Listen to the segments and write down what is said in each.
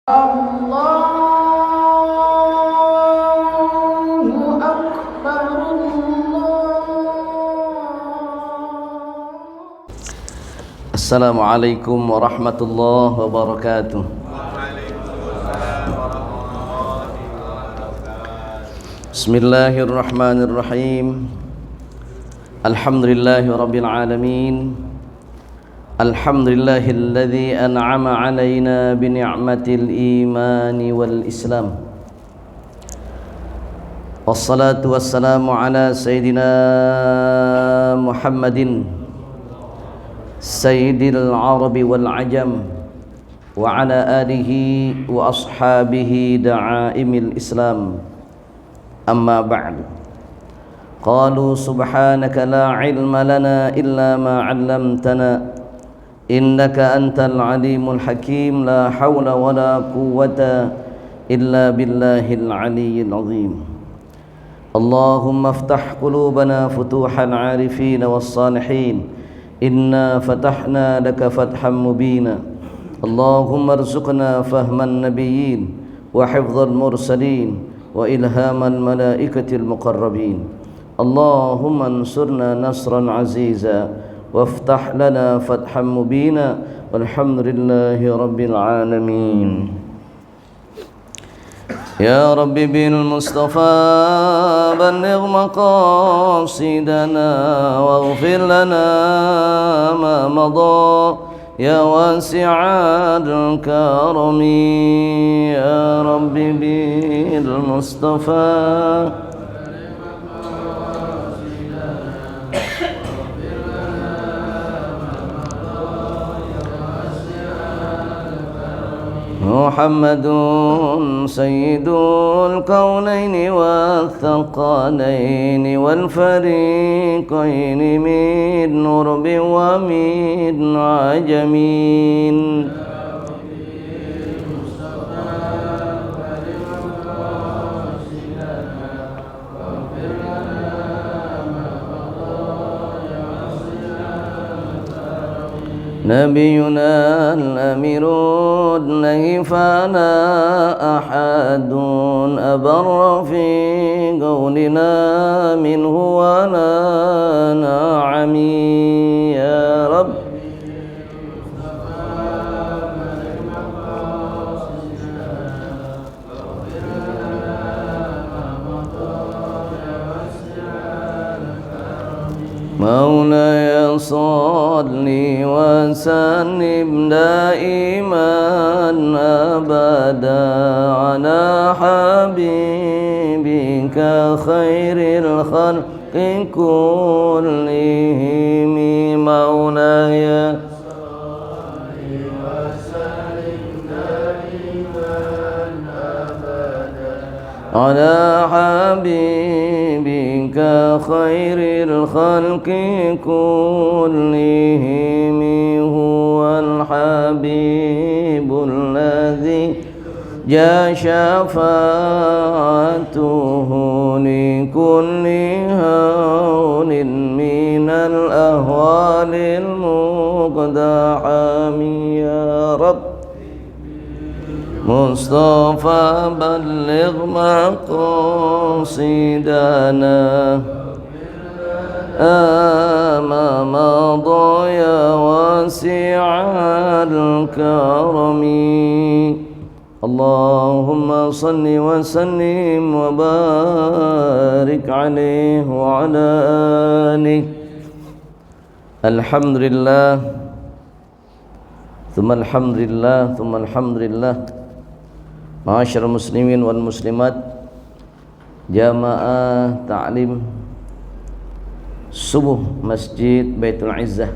Allahu Akbar. Assalamualaikum warahmatullahi wabarakatuh. Bismillahirrahmanirrahim. Alhamdulillahi rabbil alamin. Alhamdulillahilladzi an'ama alaina bi ni'matil imani wal islam. Wassalatu wassalamu ala sayyidina Muhammadin sayyidil arabi wal ajam wa ala alihi wa ashabihi da'aimil islam. Amma ba'd. Qalu subhanaka la ilma lana illa ma 'allamtana innaka antal alimul hakim. La hawla wa la quwwata illa billahil aliyyil azim. Allahumma aftah qulubana futuhal arifin was salihin. Inna fatahna laka fathan mubina. Allahumma arzuqna fahman nabiyyin wa hifdzal mursalin wa ilhamal malaikatil muqarrabin. Allahumma ansurna nasran aziza waftah lana fathan mubina. Walhamdulillahi rabbil alamin. Ya Rabbi bil Mustafa balligh maqasidana waghfir lana ma madha ya wasi'al karami. Ya Rabbi bil Mustafa Muhammadun sayyidul kaunaini wathaqalaini wal fariqaini min urbi wa min ajamin. Nabiyuna al-amirun nahifana ahadun abarra fi qawlina minhu wa la na'ami. Ya Rabb Maulaya salli wa sallim daiman abada ala habibika khairil khalqi kullihim. Maulaya salli wa sallim daiman abada ala habibika khairil khalqi kullihim. Huwal habibul ladzi ja syafa'atuhu li kulli hawlin minal ahwalil muqdahami. Ya Rabb Mustafa balligh maqasidana ma madha ya wasi'al karami. Allahumma salli wa sallim wa barik alaihi wa ala alihi. Alhamdulillah thumma alhamdulillah thumma alhamdulillah. Ma'asyiral muslimin wal muslimat, jamaah ta'lim subuh Masjid Baitul Izzah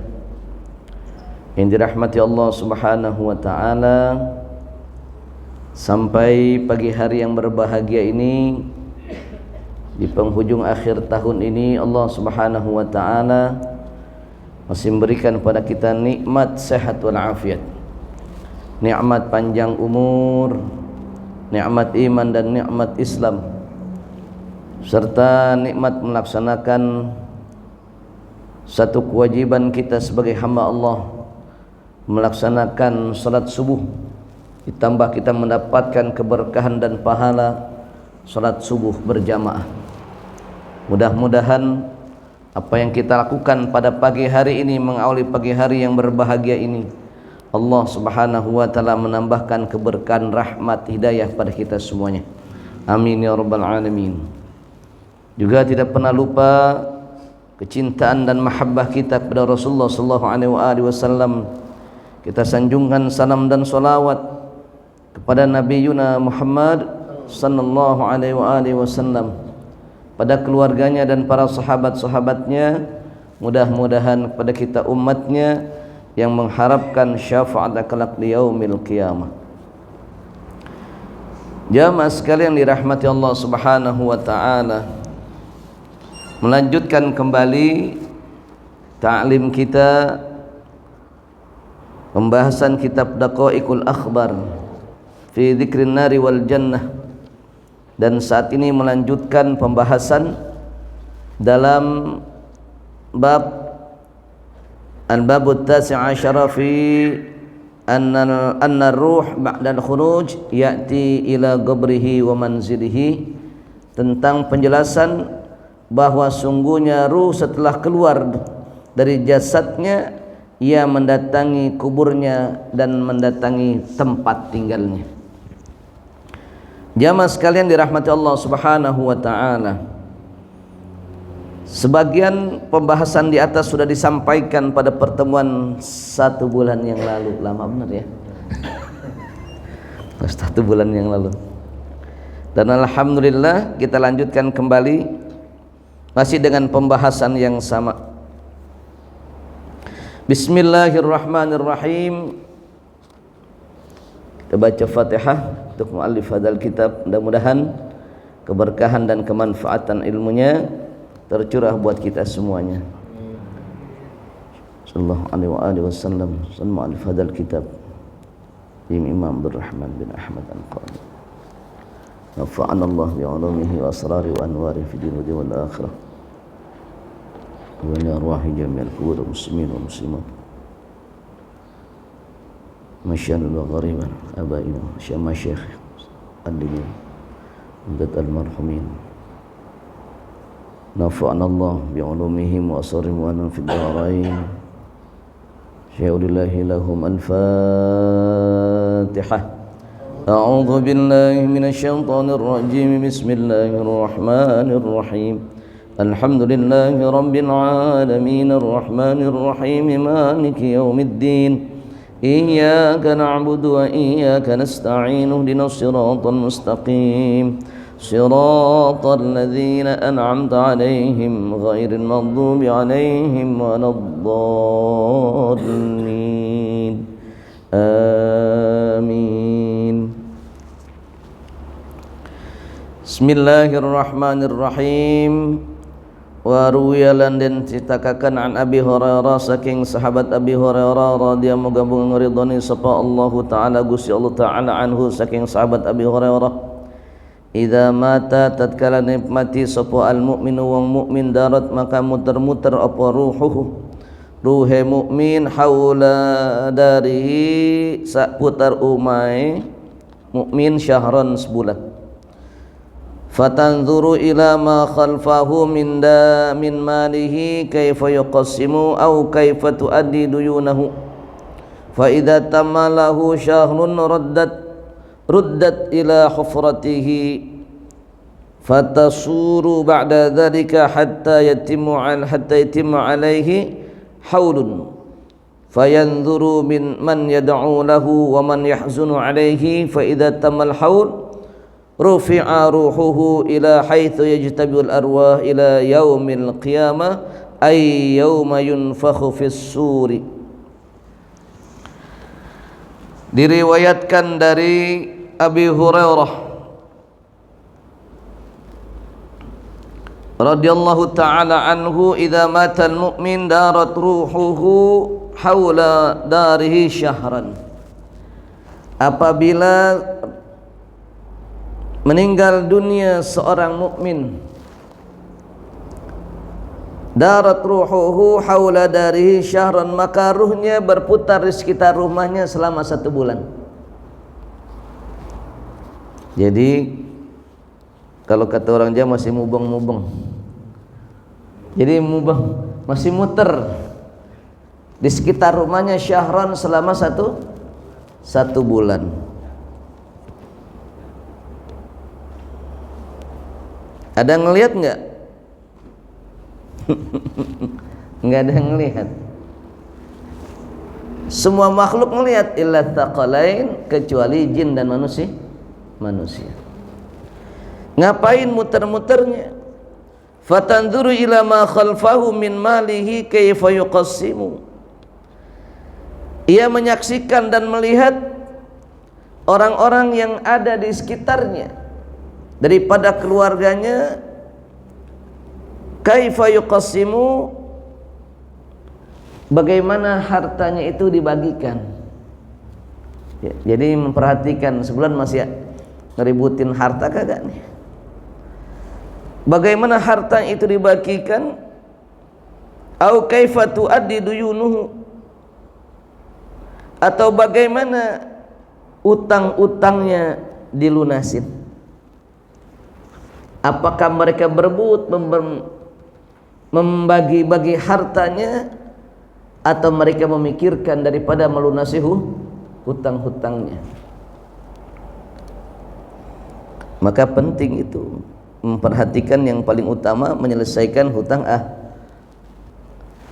yang dirahmati Allah Subhanahu wa taala. Sampai pagi hari yang berbahagia ini, di penghujung akhir tahun ini, Allah Subhanahu wa taala masih memberikan kepada kita nikmat sehat wal afiat, nikmat panjang umur, nikmat iman dan nikmat Islam, serta nikmat melaksanakan satu kewajiban kita sebagai hamba Allah, melaksanakan salat subuh ditambah kita mendapatkan keberkahan dan pahala salat subuh berjamaah. Mudah-mudahan apa yang kita lakukan pada pagi hari ini, mengawali pagi hari yang berbahagia ini, Allah Subhanahu wa taala menambahkan keberkahan, rahmat, hidayah pada kita semuanya. Amin ya rabbal alamin. Juga tidak pernah lupa kecintaan dan mahabbah kita kepada Rasulullah sallallahu alaihi wasallam. Kita sanjungkan salam dan salawat kepada Nabi Yuna Muhammad sallallahu alaihi wasallam, pada keluarganya dan para sahabat-sahabatnya. Mudah-mudahan kepada kita umatnya yang mengharapkan syafaat kelak di yaumil qiyamah. Jamaah sekalian dirahmati Allah Subhanahu wa taala, melanjutkan kembali ta'lim kita, pembahasan kitab Daqaiqul Akhbar fi dzikrin nari wal jannah, dan saat ini melanjutkan pembahasan dalam bab al-babut tasi' asyara fi anna ruh ba'da al-khuruj ya'ti ila qabrihi wa manzilihi, tentang penjelasan bahwa sungguhnya ruh setelah keluar dari jasadnya ia mendatangi kuburnya dan mendatangi tempat tinggalnya. Jamaah sekalian dirahmati Allah Subhanahu wa taala, sebagian pembahasan di atas sudah disampaikan pada pertemuan 1 bulan yang lalu. Lama benar ya, 1 bulan yang lalu. Dan alhamdulillah kita lanjutkan kembali masih dengan pembahasan yang sama. Bismillahirrahmanirrahim. Kita baca Fatihah untuk muallif hadzal kitab. Mudah-mudahan keberkahan dan kemanfaatan ilmunya tercurah buat kita semuanya. Sallallahu alaihi wasallam. Muallif hadzal kitab Imam Abdul Rahman bin Ahmad Al-Qadi. Nafa'ana Allah bi 'ulumihi wa asrari wa anwari fi dunya wal akhirah. Wa li arwahi jami'il qubur muslimin wa muslimat. Masyaallah wa ghariban abaina syekh ad-din mudat al-marhumin. Nafa'ana Allah bi 'ulumihim wa asrarihim wa anfa'ana fid darain. Syaulillahi lahum al-Fatihah. A'udzu billahi minasy syaithanir rajim. Bismillahirrahmanir rahim. Alhamdulillahi rabbil alamin arrahmanir rahim maliki yaumiddin. Iyyaka na'budu wa iyyaka nasta'in. Ihdinas siratal mustaqim. Siratal ladzina an'amta 'alaihim ghairil maghdubi 'alaihim waladdallin. Amin. Bismillahirrahmanirrahim. Wa ruwiya lan den citakaken an Abi Hurairah saking sahabat Abi Hurairah radhiyallahu gabung ngridoni sapa Allah taala Gusti Allah taala anhu saking sahabat Abi Hurairah, idza mata tatkala mati sapa al mukminu wong mukmin darat maka muter-muter apa ruhe mukmin haula dari saputar umai mukmin syahran sebulan. Fatanzuru ila ma khalfahu min malihi kaifa yuqassimu aw kaifa tuaddi duyunahu, fa idza tamalahu syahrun ruddat ila hufratihi fatasuru ba'da dhalika hatta yatimmu alaihi haulun fayanzuru min man yad'u lahu wa man yahzunu alaihi, fa idza tamal haul rufi'a ruhuhu ila haitsu yajtabiul arwah ila yaumil qiyamah ay yauma yunfakhu fis suri. Diriwayatkan dari Abi Hurairah radhiyallahu ta'ala anhu, idza mata al mu'min darat ruhuhu haula darihi syahran. Apabila meninggal dunia seorang mukmin, darat ruhuhu haula darihi syahran, maka ruhnya berputar di sekitar rumahnya selama 1 bulan. Jadi kalau kata orang Jawa masih mubeng-mubeng. Jadi mubeng, masih muter di sekitar rumahnya syahran selama satu bulan. Ada yang ngelihat nggak? Nggak ada yang ngelihat. Semua makhluk ngelihat illa tsaqalain, kecuali jin dan manusia. Ngapain muter-muternya? Fatanzuru ila ma khalfahu min malihi kayfa yuqassimu. Ia menyaksikan dan melihat orang-orang yang ada di sekitarnya daripada keluarganya, kaifa yuqassimu, bagaimana hartanya itu dibagikan. Ya, jadi memperhatikan sebulan masih ngeributin harta kagak nih. Bagaimana harta itu dibagikan? Au kaifa tuaddi duyunuhu, atau bagaimana utang-utangnya dilunasin. Apakah mereka berebut membagi-bagi hartanya, atau mereka memikirkan daripada melunasi hutang-hutangnya. Maka penting itu memperhatikan yang paling utama, menyelesaikan hutang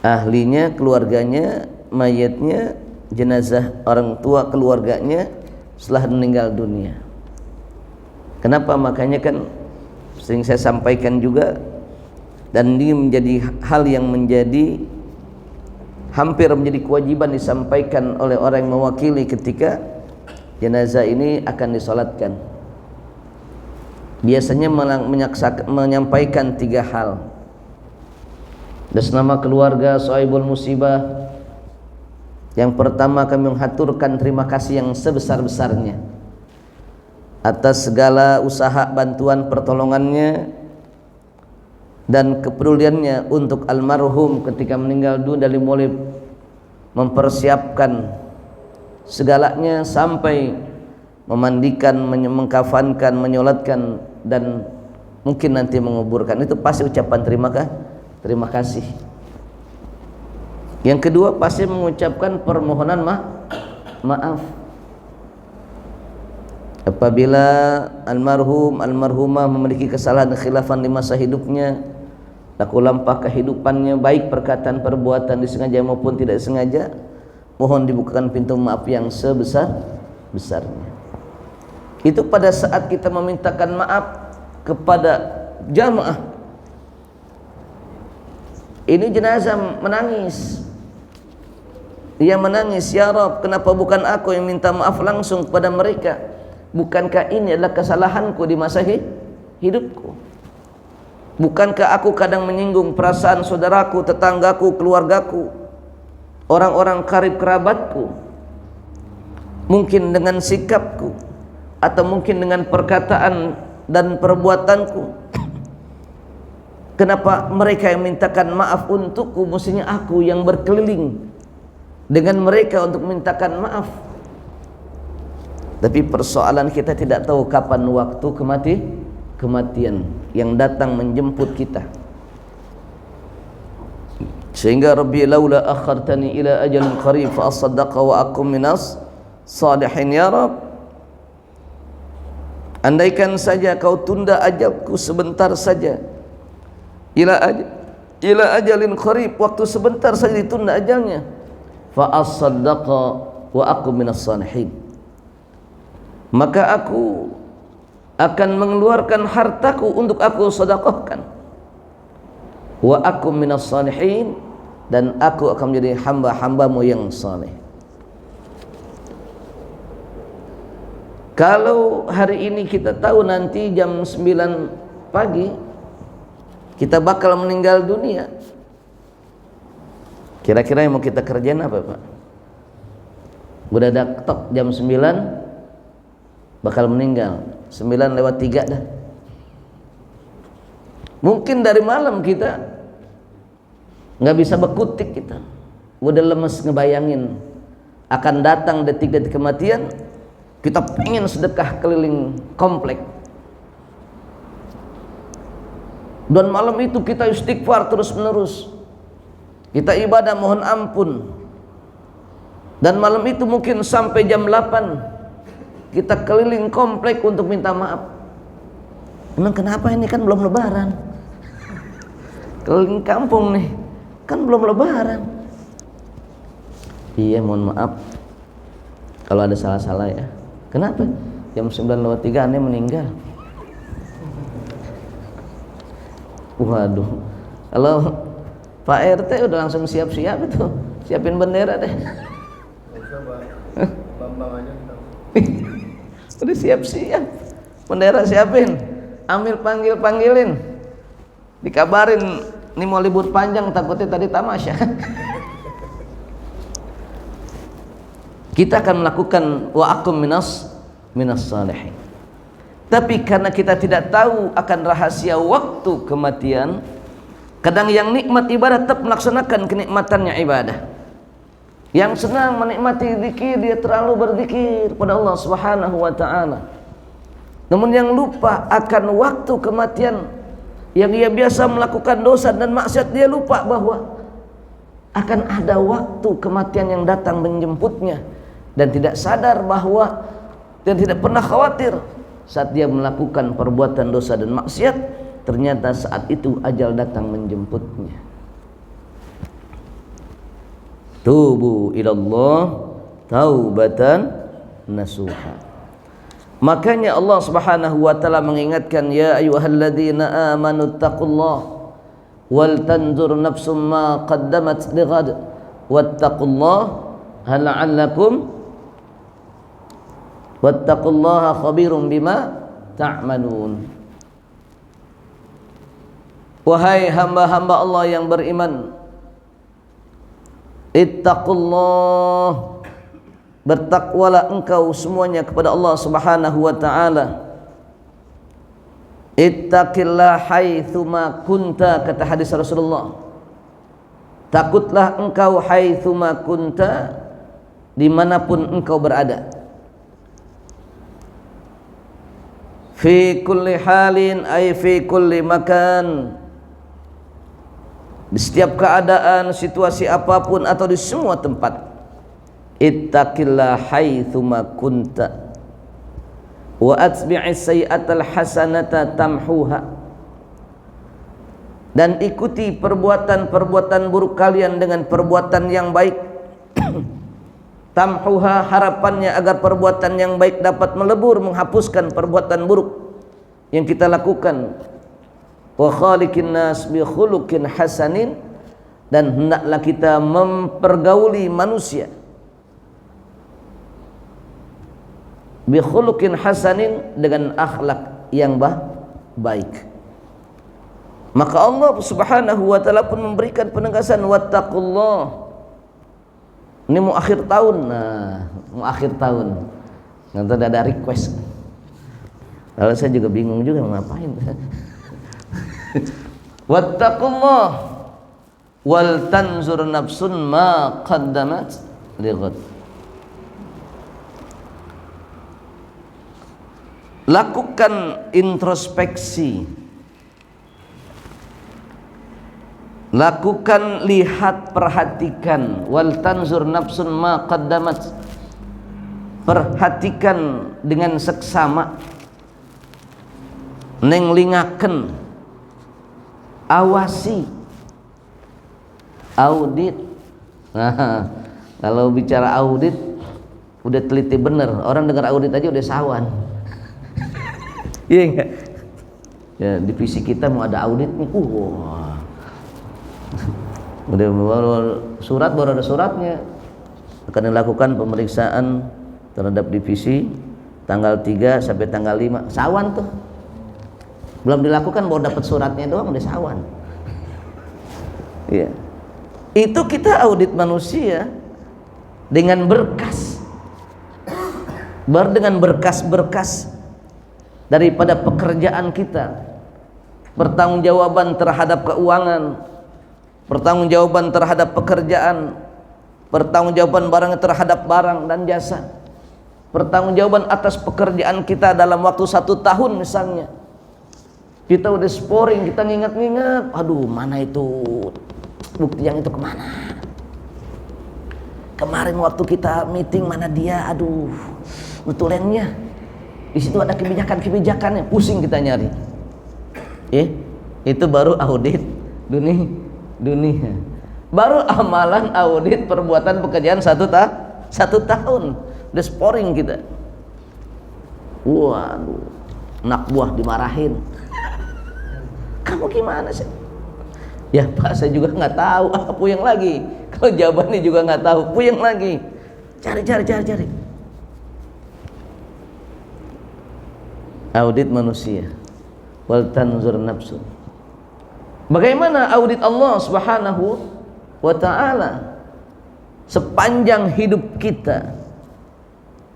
ahlinya, keluarganya, mayatnya, jenazah orang tua keluarganya setelah meninggal dunia. Kenapa? Makanya kan sering saya sampaikan juga, dan ini menjadi hal yang menjadi hampir menjadi kewajiban disampaikan oleh orang yang mewakili ketika jenazah ini akan disolatkan. Biasanya menyampaikan 3 hal. Atas nama keluarga sahibul musibah, yang pertama kami menghaturkan terima kasih yang sebesar-besarnya atas segala usaha bantuan pertolongannya dan kepeduliannya untuk almarhum ketika meninggal dunia, dari mulai mempersiapkan segalanya sampai memandikan, mengkafankan, menyolatkan, dan mungkin nanti menguburkan. Itu pasti ucapan terima kasih. Yang kedua pasti mengucapkan permohonan maaf. Apabila almarhumah memiliki kesalahan dan khilafan di masa hidupnya, laku lampah kehidupannya, baik perkataan perbuatan disengaja maupun tidak sengaja, mohon dibukakan pintu maaf yang sebesar-besarnya. Itu pada saat kita memintakan maaf kepada jamaah. Ini jenazah menangis. Dia menangis, ya Rabb, kenapa bukan aku yang minta maaf langsung kepada mereka? Bukankah ini adalah kesalahanku di masa hidupku? Bukankah aku kadang menyinggung perasaan saudaraku, tetanggaku, keluargaku, orang-orang karib kerabatku? Mungkin dengan sikapku, atau mungkin dengan perkataan dan perbuatanku. Kenapa mereka yang mintakan maaf untukku, mestinya aku yang berkeliling dengan mereka untuk mintakan maaf. Tapi persoalan kita tidak tahu kapan waktu kematian yang datang menjemput kita. Sehingga Rabbi laula akhartani ila ajalin qarib fa asaddaqa wa akum minas salihin. Ya Rabb, andaikan saja kau tunda ajalku sebentar saja, ila ajalin qarib, waktu sebentar saja ditunda ajalnya, fa asaddaqa wa akum minas salihin, maka aku akan mengeluarkan hartaku untuk aku sedekahkan, wa akum minas salihin, dan aku akan menjadi hamba-hambamu yang saleh. Kalau hari ini kita tahu nanti jam 9 pagi kita bakal meninggal dunia, kira-kira yang mau kita kerjain apa, Pak? Udah tok jam 9 bakal meninggal, 9:03 dah. Mungkin dari malam kita nggak bisa berkutik, kita udah lemes ngebayangin akan datang detik-detik kematian. Kita pengen sedekah keliling komplek. Dan malam itu kita istighfar terus menerus. Kita ibadah mohon ampun. Dan malam itu mungkin sampai jam 8 kita keliling komplek untuk minta maaf. Emang kenapa ini kan belum lebaran? Keliling kampung nih, kan belum lebaran. Iya mohon maaf kalau ada salah-salah ya. Kenapa? Jam 9.03 Anda meninggal. Waduh, kalau Pak RT udah langsung siap-siap itu, siapin bendera deh. Bambang aja kita. Udah siap-siap, bendera siapin, ambil panggilin, dikabarin, ini mau libur panjang takutnya tadi tamasya. Kita akan melakukan wa akum minas salihin. Tapi karena kita tidak tahu akan rahasia waktu kematian, kadang yang nikmat ibadah tetap melaksanakan kenikmatannya ibadah. Yang senang menikmati zikir, dia terlalu berzikir pada Allah Subhanahu wa taala. Namun yang lupa akan waktu kematian, yang dia biasa melakukan dosa dan maksiat, dia lupa bahwa akan ada waktu kematian yang datang menjemputnya, dan tidak sadar bahwa, dan tidak pernah khawatir saat dia melakukan perbuatan dosa dan maksiat, ternyata saat itu ajal datang menjemputnya. Tubu ilallah taubatan nasuha. Makanya Allah Subhanahu wa taala mengingatkan, ya ayyuhalladzina amanu taqullaha wal tanzur nafsum ma qaddamat lighad wattaqullaha la'allakum wattaqullaha khabirum bima ta'malun. Wahai hamba-hamba Allah yang beriman, ittaqullah, bertakwalah engkau semuanya kepada Allah Subhanahu wa taala. Ittaqillah haitsuma kunta, kata hadis Rasulullah. Takutlah engkau haitsuma kunta, dimanapun engkau berada. Fi kulli halin ay fi kulli makan, di setiap keadaan, situasi apapun atau di semua tempat. Ittaqillah haitsuma kunta wa atbi'is sayyi'atal hasanata tamhuha, dan ikuti perbuatan-perbuatan buruk kalian dengan perbuatan yang baik. Tamhuha, harapannya agar perbuatan yang baik dapat melebur, menghapuskan perbuatan buruk yang kita lakukan. Wa khaliqin nas bi khuluqin hasanin, dan hendaklah kita mempergauli manusia bi khuluqin hasanin, dengan akhlak yang baik. Maka Allah Subhanahu wa taala pun memberikan penegasan, wattaqullah. Ini mau akhir tahun, mau akhir tahun, nanti ada request. Kalau saya juga bingung juga mau ngapain. Wattaqullah wal tanzur nafsun ma qaddamat lighad. Lakukan introspeksi, lakukan, lihat, perhatikan. Wal tanzur nafsun ma qaddamat, perhatikan dengan seksama, nenglingaken, awasi, audit. Nah, kalau bicara audit udah teliti bener, orang dengar audit aja udah sawan. Iya enggak? Ya, divisi kita mau ada audit nih. Udah baru surat, baru ada suratnya. Akan dilakukan pemeriksaan terhadap divisi tanggal 3 sampai tanggal 5. Sawan tuh. Belum dilakukan baru dapat suratnya doang udah sawan. Iya. Itu kita audit manusia dengan berkas. Dengan berkas-berkas daripada pekerjaan kita. Pertanggungjawaban terhadap keuangan, pertanggungjawaban terhadap pekerjaan, pertanggungjawaban barang terhadap barang dan jasa. pertanggungjawaban atas pekerjaan kita dalam waktu 1 tahun misalnya. Kita udah sporing, kita ngingat-ngingat, aduh mana itu bukti yang itu kemana? Kemarin waktu kita meeting mana dia, aduh betulannya. Di situ ada kebijakan-kebijakannya, pusing kita nyari. Itu baru audit dunia. Baru amalan audit perbuatan pekerjaan 1 tahun. Udah sporing kita. Waduh, anak buah dimarahin. Kamu gimana sih? Ya Pak, saya juga nggak tahu. Puyeng lagi. Kalau jawabannya juga nggak tahu, puyeng lagi. Cari. Audit manusia. Wal tanzur nafsun. Bagaimana audit Allah Subhanahu wa ta'ala sepanjang hidup kita?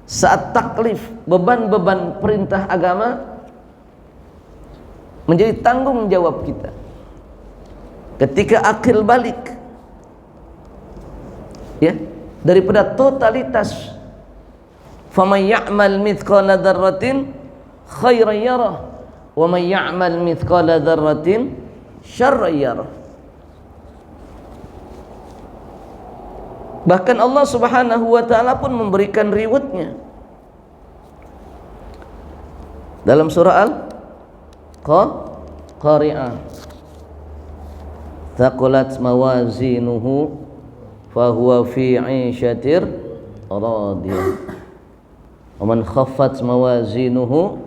Saat taklif, beban-beban perintah agama menjadi tanggung jawab kita. Ketika akil balik, ya, daripada totalitas, faman ya'mal mithqala dzarratin khairan yarah wa man ya'mal mithqala dzarratin syarran yarah. Bahkan Allah Subhanahu wa ta'ala pun memberikan rewardnya dalam surah Al-Qari'ah. Thaqulat mawazinuhu fahuwa fi 'ishatir radiyah wa man khaffat mawazinuhu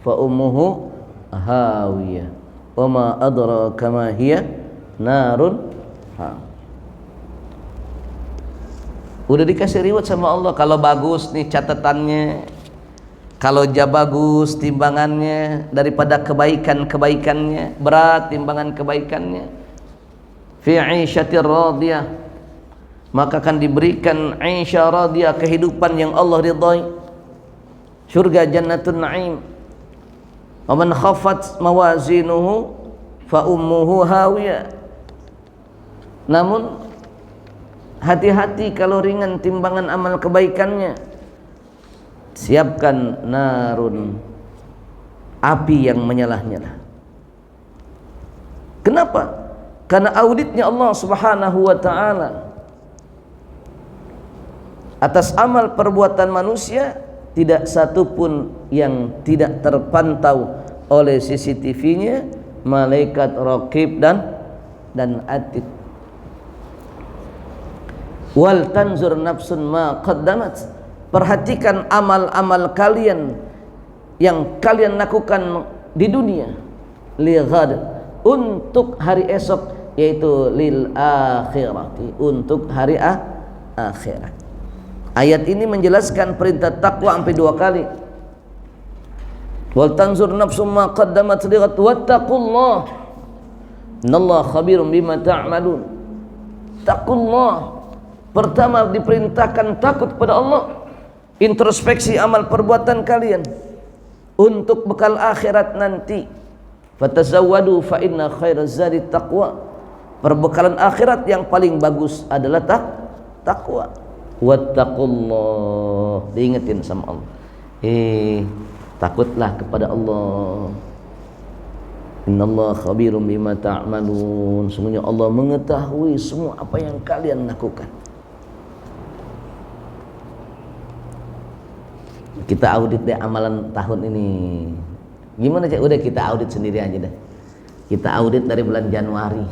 fa ummuhu hawiyah wa ma adraka ma hiya narun hamiyah. Udah dikasih reward sama Allah. Kalau bagus nih catatannya, kalau bagus timbangannya, daripada kebaikan-kebaikannya, berat timbangan kebaikannya, fi 'isyatir radiyah, maka akan diberikan 'isyah radiyah, kehidupan yang Allah ridhai, surga jannatun na'im. Wa man khaffat mawazinuhu fa ummuhu hawiyah. Namun hati-hati kalau ringan timbangan amal kebaikannya, siapkan narun, api yang menyala-nyala. Kenapa? Karena auditnya Allah Subhanahu wa ta'ala atas amal perbuatan manusia, tidak satu pun yang tidak terpantau oleh CCTV-nya, malaikat raqib dan atid. Wal tanzur nafsun ma qaddamat. Perhatikan amal-amal kalian yang kalian lakukan di dunia, li ghad, untuk hari esok, yaitu lil akhirati, untuk hari akhirat. Ayat ini menjelaskan perintah takwa sampai 2 kali. Wal tanzur nafsum ma qaddamat li ghad wattaqullah innallaha khabirum bima ta'malun. Taqullah. Pertama diperintahkan takut kepada Allah, introspeksi amal perbuatan kalian untuk bekal akhirat nanti. Fatazawwadu fa inna khairaz zadi taqwa. Perbekalan akhirat yang paling bagus adalah takwa. Wattaqullah, diingetin sama Allah. Takutlah kepada Allah. Innallaha khabirum bima ta'malun. Sungguhnya Allah mengetahui semua apa yang kalian lakukan. Kita audit deh amalan tahun ini. Gimana Cak? Udah kita audit sendiri aja deh. Kita audit dari bulan Januari.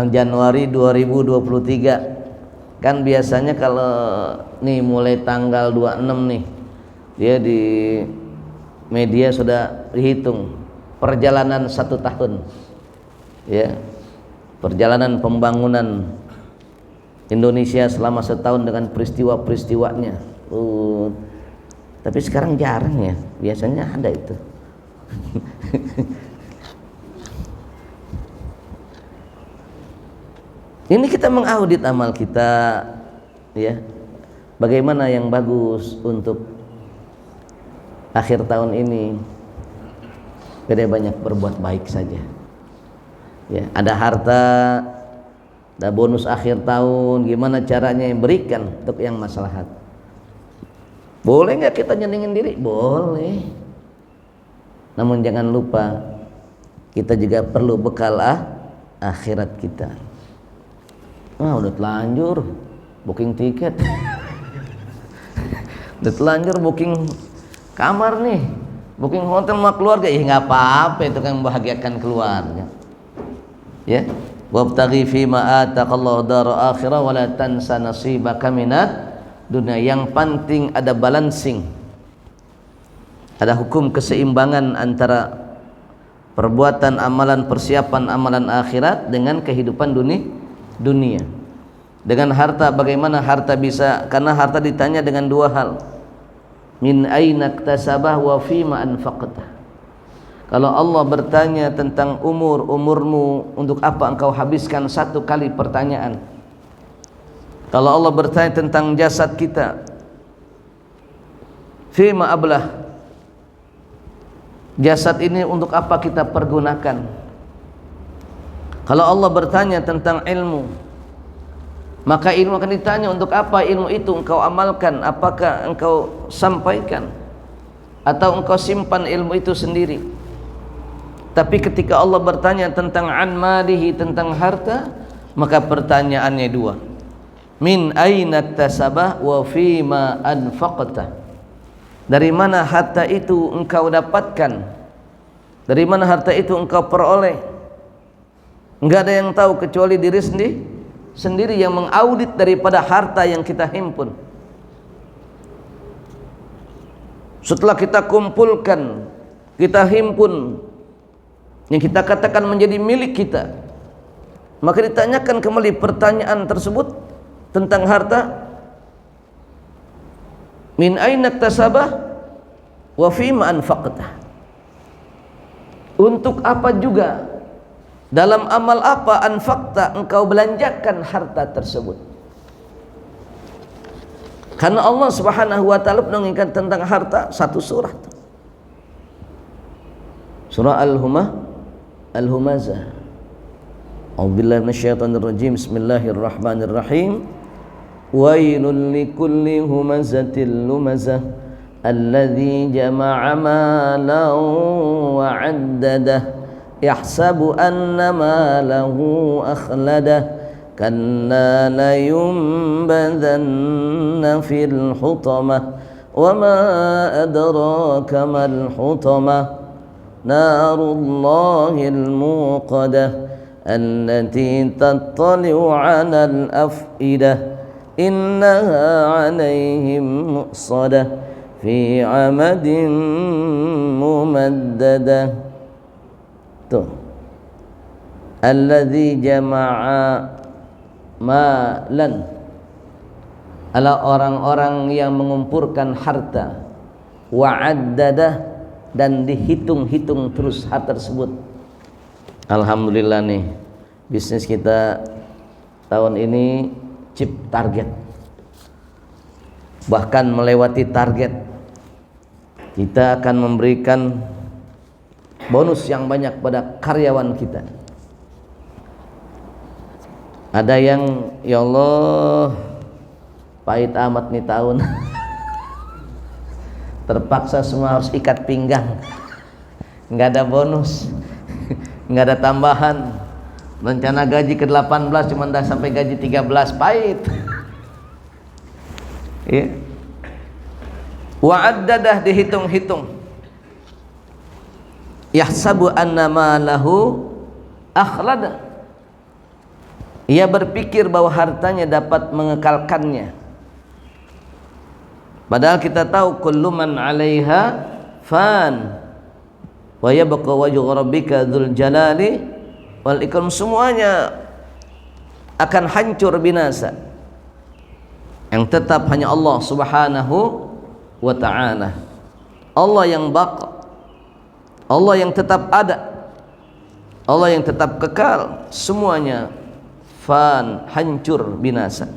Januari 2023. Kan biasanya kalau nih mulai tanggal 26 nih, dia di media sudah dihitung perjalanan 1 tahun. Ya. Perjalanan pembangunan Indonesia selama setahun dengan peristiwa-peristiwanya. Tapi sekarang jarang ya, biasanya ada itu. Ini kita mengaudit amal kita, ya. Bagaimana yang bagus untuk akhir tahun ini? Kita banyak berbuat baik saja. Ya, ada harta, ada bonus akhir tahun, gimana caranya berikan untuk yang maslahat. Boleh nggak kita nyenengin diri? Boleh. Namun jangan lupa kita juga perlu bekal akhirat kita. Udah telanjur booking tiket. Udah telanjur booking kamar nih, booking hotel sama keluarga. Nggak apa-apa, itu kan membahagiakan keluarga. Ya, wabtaghi fima ataqallahu dara akhirah wa la tansa nasibaka minad dunya. Yang penting ada balancing, ada hukum keseimbangan antara perbuatan amalan, persiapan amalan akhirat dengan kehidupan dunia. Dengan harta, bagaimana harta bisa, karena harta ditanya dengan dua hal. Min aina iktasabah wa fima anfaqtah. Kalau Allah bertanya tentang umurmu, untuk apa engkau habiskan? Satu kali pertanyaan. Kalau Allah bertanya tentang jasad kita, fima ablah, jasad ini untuk apa kita pergunakan? Kalau Allah bertanya tentang ilmu, maka ilmu akan ditanya untuk apa ilmu itu engkau amalkan, apakah engkau sampaikan atau engkau simpan ilmu itu sendiri. Tapi ketika Allah bertanya tentang an malihi, tentang harta, maka pertanyaannya dua. Min aina iktasabah wa fima anfaqtah. Dari mana harta itu engkau dapatkan? Dari mana harta itu engkau peroleh? Enggak ada yang tahu kecuali diri sendiri yang mengaudit daripada harta yang kita himpun. Setelah kita kumpulkan, kita himpun, yang kita katakan menjadi milik kita, maka ditanyakan kembali pertanyaan tersebut tentang harta. Min aina iktasabah wa fima anfaqtah. Untuk apa juga, dalam amal apa anfaqta engkau belanjakan harta tersebut. Karena Allah Subhanahu wa taala mengingatkan tentang harta satu surat. Surah Al-Humazah. A'udzubillahi minasyaitonir rajim. Bismillahirrahmanirrahim. Wailul likulli humazatil lumazah alladzi jama'a malan wa 'addadah yahsabu anna malahu akhladah kalla layunbadanna fil hutamah wa ma adraka mal hutamah narullahil muqadah allati tattali'u 'alal afidah innaha 'alaihim mu'sadah fi 'amadin mumaddadah. Tuh, alladzi jama'a malan, adalah orang-orang yang mengumpulkan harta, wa'addadah, dan dihitung-hitung terus harta tersebut. Alhamdulillah nih, bisnis kita tahun ini chip target, bahkan melewati target. Kita akan memberikan bonus yang banyak pada karyawan kita. Ada yang, ya Allah, pahit amat nih tahun. Terpaksa semua harus ikat pinggang. Nggak ada bonus, nggak ada tambahan. Rencana gaji ke-18 cuma dah sampai gaji 13, pahit. Ya. Wa'addadah, dihitung-hitung. Yahsabu anna malahu akhlada, ia berpikir bahwa hartanya dapat mengekalkannya. Padahal kita tahu kullu man 'alaiha fan wa yabqa wajhu rabbika dzul jalali wal ikram. Semuanya akan hancur binasa, yang tetap hanya Allah Subhanahu wa ta'ala. Allah yang baqa, Allah yang tetap ada, Allah yang tetap kekal. Semuanya fan, hancur, binasa.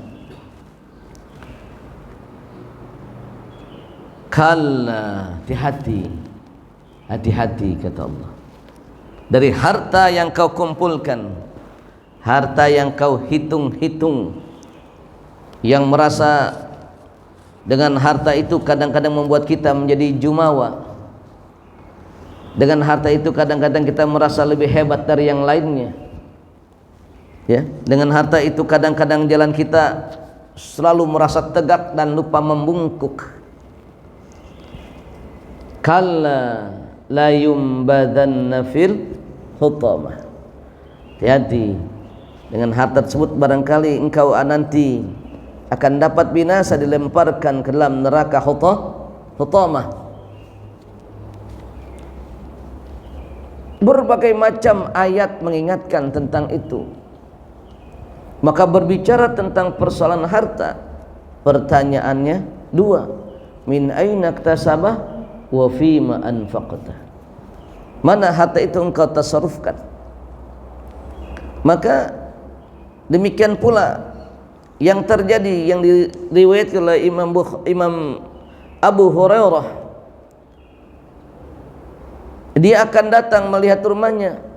Kalla, hati-hati, hati-hati kata Allah, dari harta yang kau kumpulkan, harta yang kau hitung-hitung, yang merasa Dengan harta itu kadang-kadang membuat kita menjadi jumawa. Dengan harta itu kadang-kadang kita merasa lebih hebat dari yang lainnya. Ya, dengan harta itu kadang-kadang jalan kita selalu merasa tegak dan lupa membungkuk. Kalla la yumbadanna fil hutamah. Hati-hati, dengan harta tersebut barangkali engkau nanti akan dapat binasa, dilemparkan ke dalam neraka hutamah. Berbagai macam ayat mengingatkan tentang itu. Maka berbicara tentang persoalan harta, pertanyaannya dua, min aina iktasabah wa fima anfaqtah. Mana harta itu engkau tasarrufkan? Maka demikian pula yang terjadi, yang diriwayatkan oleh Imam Abu Hurairah. Dia akan datang melihat rumahnya.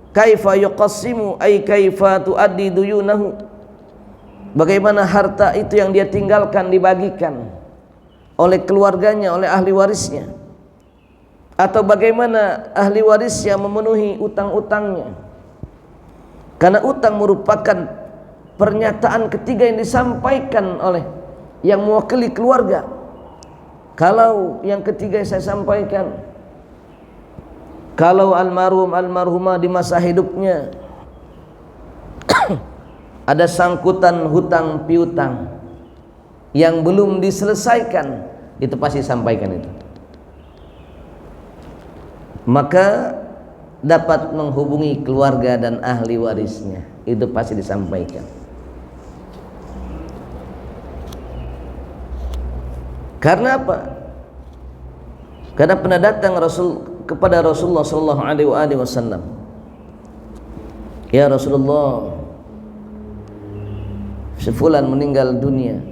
Kaifa yuqassimu ay kaifa tuaddi duyunahu. Bagaimana harta itu yang dia tinggalkan dibagikan oleh keluarganya, oleh ahli warisnya, atau bagaimana ahli warisnya memenuhi utang-utangnya. Karena utang merupakan pernyataan ketiga yang disampaikan oleh yang mewakili keluarga. Kalau yang ketiga saya sampaikan, kalau almarhum almarhumah di masa hidupnya ada sangkutan hutang piutang yang belum diselesaikan, itu pasti sampaikan itu. Maka dapat menghubungi keluarga dan ahli warisnya, itu pasti disampaikan. Karena apa? Karena pernah datang kepada Rasulullah sallallahu alaihi wasallam, ya Rasulullah, si fulan meninggal dunia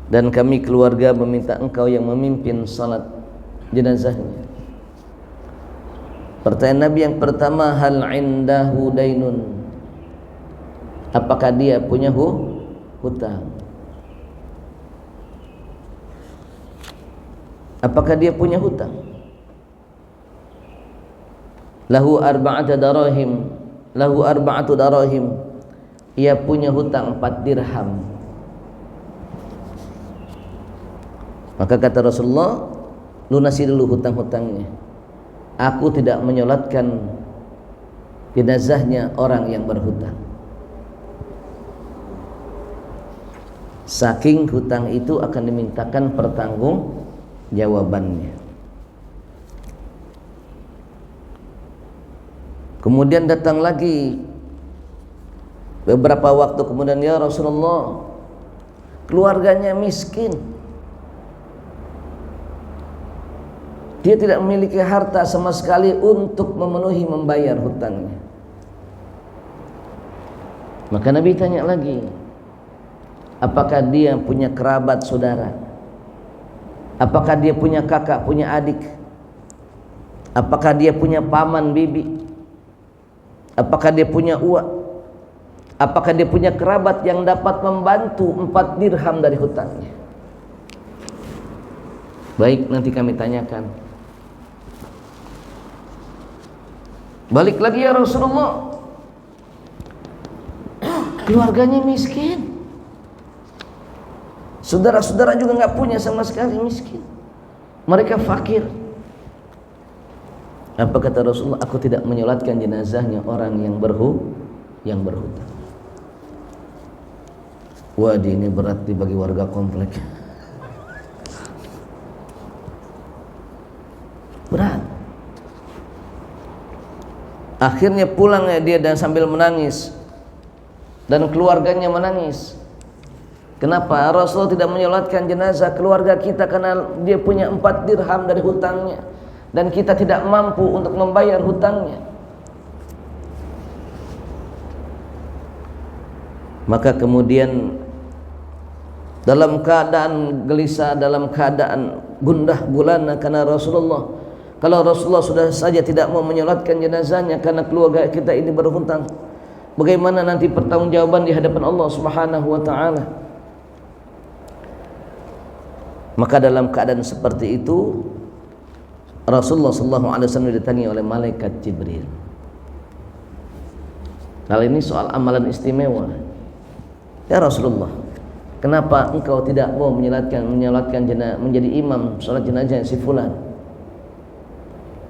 dan kami keluarga meminta engkau yang memimpin salat jenazahnya. Pertanyaan Nabi yang pertama, hal indahu dainun, apakah dia punya hutang? Apakah dia punya hutang? Lahu arba'atu darahim, ia punya hutang 4 dirham. Maka kata Rasulullah, lunasi dulu hutang-hutangnya. Aku tidak menyolatkan jenazahnya orang yang berhutang. Saking hutang itu akan dimintakan pertanggungjawabannya. Kemudian datang lagi beberapa waktu kemudian, ya Rasulullah, keluarganya miskin, dia tidak memiliki harta sama sekali untuk memenuhi membayar hutangnya. Maka Nabi tanya lagi, apakah dia punya kerabat saudara? Apakah dia punya kakak, punya adik? Apakah dia punya paman bibi? Apakah dia punya uak? Apakah dia punya kerabat yang dapat membantu 4 dirham dari hutangnya? Baik, nanti kami tanyakan. Balik lagi, ya Rasulullah, keluarganya miskin, saudara-saudara juga nggak punya sama sekali, miskin, mereka fakir. Apa kata Rasulullah? Aku tidak menyolatkan jenazahnya orang yang berhutang. Waduh, ini berat bagi warga komplek, berat. Akhirnya pulang dia dan sambil menangis, dan keluarganya menangis. Kenapa Rasulullah tidak menyolatkan jenazah keluarga kita? Karena dia punya 4 dirham dari hutangnya dan kita tidak mampu untuk membayar hutangnya. Maka kemudian dalam keadaan gelisah, dalam keadaan gundah gulana, karena Rasulullah, kalau Rasulullah sudah saja tidak mau menyolatkan jenazahnya karena keluarga kita ini berhutang, bagaimana nanti pertanggungjawaban di hadapan Allah Subhanahu wa taala? Maka dalam keadaan seperti itu Rasulullah SAW didatangi oleh malaikat Jibril. Kali ini soal amalan istimewa. Ya Rasulullah, kenapa engkau tidak mau menyolatkan jenazah, menjadi imam sholat jenazah si fulan?